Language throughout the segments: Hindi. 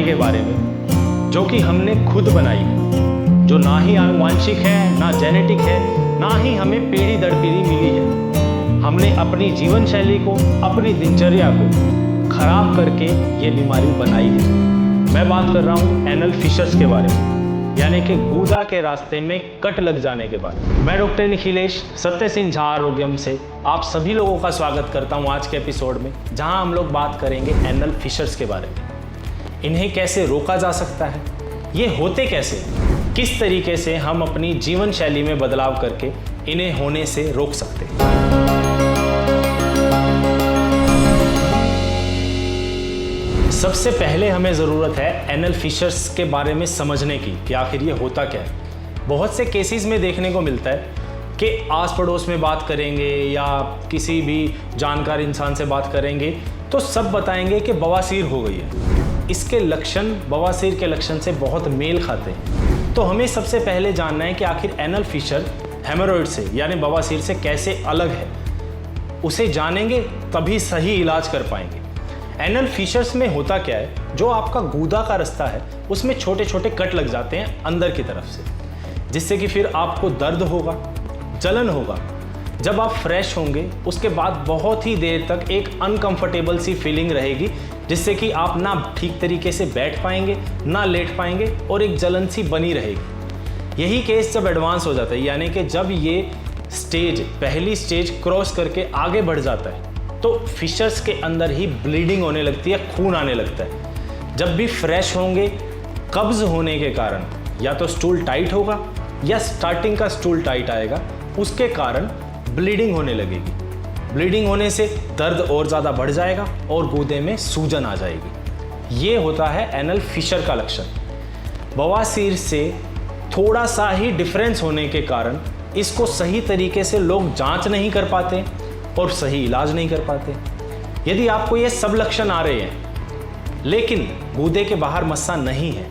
के बारे में जो कि हमने खुद बनाई है, जो ना ही आनुवांशिक है, ना जेनेटिक है, ना ही हमें पीढ़ी दर पीढ़ी मिली है। हमने अपनी जीवन शैली को, अपनी दिनचर्या को खराब करके ये बीमारी बनाई है। मैं बात कर रहा हूँ एनल फिशर्स के बारे में, यानी कि गूदा के रास्ते में कट लग जाने के बाद। मैं डॉक्टर निखिलेश सत्य सिंह झा आरोग्यम से आप सभी लोगों का स्वागत करता हूं आज के एपिसोड में, जहां हम लोग बात करेंगे एनल फिशर्स के बारे में। इन्हें कैसे रोका जा सकता है, ये होते कैसे, किस तरीके से हम अपनी जीवन शैली में बदलाव करके इन्हें होने से रोक सकते हैं। सबसे पहले हमें ज़रूरत है एनल फिशर्स के बारे में समझने की कि आखिर ये होता क्या है। बहुत से केसेस में देखने को मिलता है कि आस पड़ोस में बात करेंगे या किसी भी जानकार इंसान से बात करेंगे तो सब बताएंगे कि बवासीर हो गई है। इसके लक्षण बवासीर के लक्षण से बहुत मेल खाते हैं। तो हमें सबसे पहले जानना है कि आखिर एनल फिशर हेमोरॉइड से यानी बवासीर से कैसे अलग है। उसे जानेंगे तभी सही इलाज कर पाएंगे। एनल फिशर्स में होता क्या है, जो आपका गूदा का रास्ता है उसमें छोटे छोटे कट लग जाते हैं अंदर की तरफ से, जिससे कि फिर आपको दर्द होगा, जलन होगा। जब आप फ्रेश होंगे उसके बाद बहुत ही देर तक एक अनकंफर्टेबल सी फीलिंग रहेगी, जिससे कि आप ना ठीक तरीके से बैठ पाएंगे, ना लेट पाएंगे और एक जलन सी बनी रहेगी। यही केस जब एडवांस हो जाता है, यानी कि जब ये पहली स्टेज क्रॉस करके आगे बढ़ जाता है, तो फिशर्स के अंदर ही ब्लीडिंग होने लगती है, खून आने लगता है। जब भी फ्रेश होंगे, कब्ज होने के कारण या तो स्टूल टाइट होगा या स्टार्टिंग का स्टूल टाइट आएगा, उसके कारण ब्लीडिंग होने लगेगी। ब्लीडिंग होने से दर्द और ज़्यादा बढ़ जाएगा और गूदे में सूजन आ जाएगी। ये होता है एनल फिशर का लक्षण। बवासीर से थोड़ा सा ही डिफरेंस होने के कारण इसको सही तरीके से लोग जांच नहीं कर पाते और सही इलाज नहीं कर पाते। यदि आपको ये सब लक्षण आ रहे हैं लेकिन गूदे के बाहर मस्सा नहीं है,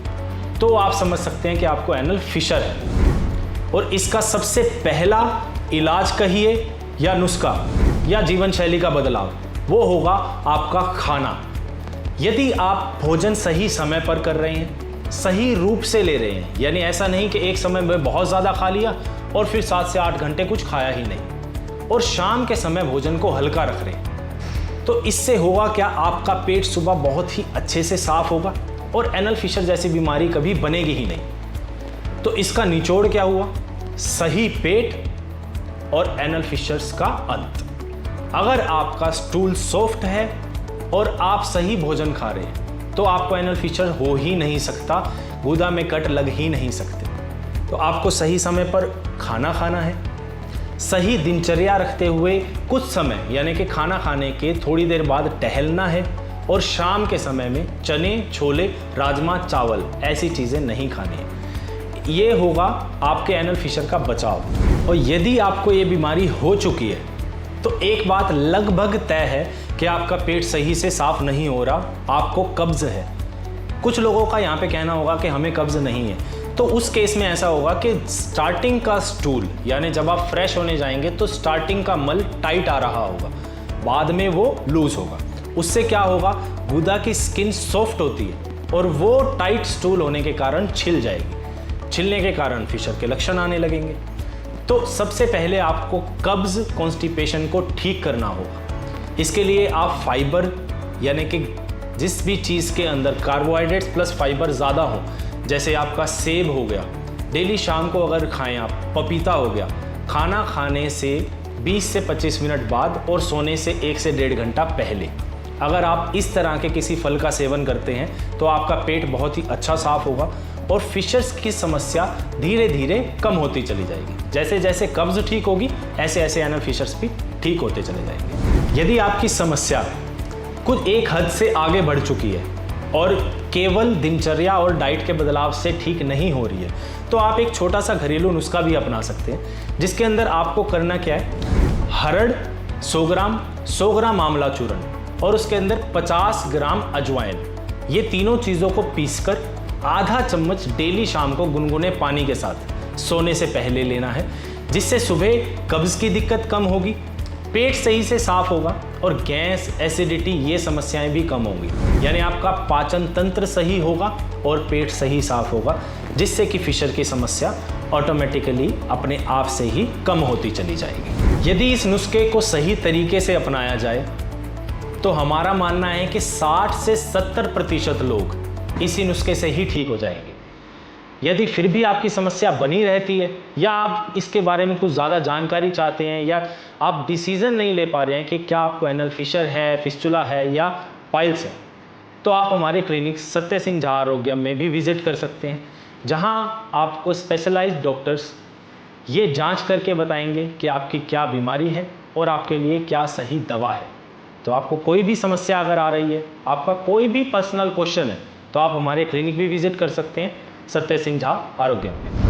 तो आप समझ सकते हैं कि आपको एनल फिशर है। और इसका सबसे पहला इलाज कहिए या नुस्खा या जीवन शैली का बदलाव, वो होगा आपका खाना। यदि आप भोजन सही समय पर कर रहे हैं, सही रूप से ले रहे हैं, यानी ऐसा नहीं कि एक समय में बहुत ज़्यादा खा लिया और फिर 7 से 8 घंटे कुछ खाया ही नहीं, और शाम के समय भोजन को हल्का रख रहे हैं, तो इससे होगा क्या, आपका पेट सुबह बहुत ही अच्छे से साफ होगा और एनल फिशर जैसी बीमारी कभी बनेगी ही नहीं। तो इसका निचोड़ क्या हुआ, सही पेट और एनल फिशर्स का अंत। अगर आपका स्टूल सॉफ्ट है और आप सही भोजन खा रहे हैं तो आपको एनल फिशर हो ही नहीं सकता, गूदा में कट लग ही नहीं सकते। तो आपको सही समय पर खाना खाना है, सही दिनचर्या रखते हुए कुछ समय यानी कि खाना खाने के थोड़ी देर बाद टहलना है, और शाम के समय में चने, छोले, राजमा, चावल ऐसी चीज़ें नहीं खानी है। ये होगा आपके एनल फिशर का बचाव। और यदि आपको ये बीमारी हो चुकी है तो एक बात लगभग तय है कि आपका पेट सही से साफ नहीं हो रहा, आपको कब्ज है। कुछ लोगों का यहाँ पे कहना होगा कि हमें कब्ज नहीं है, तो उस केस में ऐसा होगा कि स्टार्टिंग का स्टूल यानी जब आप फ्रेश होने जाएंगे तो स्टार्टिंग का मल टाइट आ रहा होगा, बाद में वो लूज होगा। उससे क्या होगा, गूदा की स्किन सॉफ्ट होती है और वो टाइट स्टूल होने के कारण छिल जाएगी। छिलने के कारण फिशर के लक्षण आने लगेंगे। तो सबसे पहले आपको कब्ज, कॉन्स्टिपेशन को ठीक करना होगा। इसके लिए आप फाइबर यानी कि जिस भी चीज़ के अंदर कार्बोहाइड्रेट्स प्लस फाइबर ज़्यादा हो, जैसे आपका सेब हो गया, डेली शाम को अगर खाएं आप, पपीता हो गया, खाना खाने से 20 से 25 मिनट बाद और सोने से 1 से 1.5 घंटा पहले अगर आप इस तरह के किसी फल का सेवन करते हैं तो आपका पेट बहुत ही अच्छा साफ होगा और फिशर्स की समस्या धीरे धीरे कम होती चली जाएगी। जैसे जैसे कब्ज ठीक होगी ऐसे ऐसे एनल फिशर्स भी ठीक होते चले जाएंगे। यदि आपकी समस्या कुछ एक हद से आगे बढ़ चुकी है और केवल दिनचर्या और डाइट के बदलाव से ठीक नहीं हो रही है, तो आप एक छोटा सा घरेलू नुस्खा भी अपना सकते हैं, जिसके अंदर आपको करना क्या है, हरड़ 100 ग्राम आंवला चूर्ण और उसके अंदर 50 ग्राम अजवाइन, ये तीनों चीज़ों को पीसकर आधा चम्मच डेली शाम को गुनगुने पानी के साथ सोने से पहले लेना है, जिससे सुबह कब्ज़ की दिक्कत कम होगी, पेट सही से साफ होगा और गैस, एसिडिटी ये समस्याएं भी कम होंगी। यानी आपका पाचन तंत्र सही होगा और पेट सही साफ होगा, जिससे कि फिशर की समस्या ऑटोमेटिकली अपने आप से ही कम होती चली जाएगी। यदि इस नुस्खे को सही तरीके से अपनाया जाए तो हमारा मानना है कि 60 से 70% लोग इसी नुस्खे से ही ठीक हो जाएंगे। यदि फिर भी आपकी समस्या बनी रहती है या आप इसके बारे में कुछ ज़्यादा जानकारी चाहते हैं या आप डिसीज़न नहीं ले पा रहे हैं कि क्या आपको एनल फिशर है, फिस्टुला है या पाइल्स है, तो आप हमारे क्लिनिक सत्य सिंह झा आरोग्यम में भी विजिट कर सकते हैं, जहां आपको स्पेशलाइज्ड डॉक्टर्स ये जांच करके बताएंगे कि आपकी क्या बीमारी है और आपके लिए क्या सही दवा है। तो आपको कोई भी समस्या अगर आ रही है, आपका कोई भी पर्सनल क्वेश्चन है, तो आप हमारे क्लिनिक भी विजिट कर सकते हैं सत्य सिंह झा आरोग्यम में।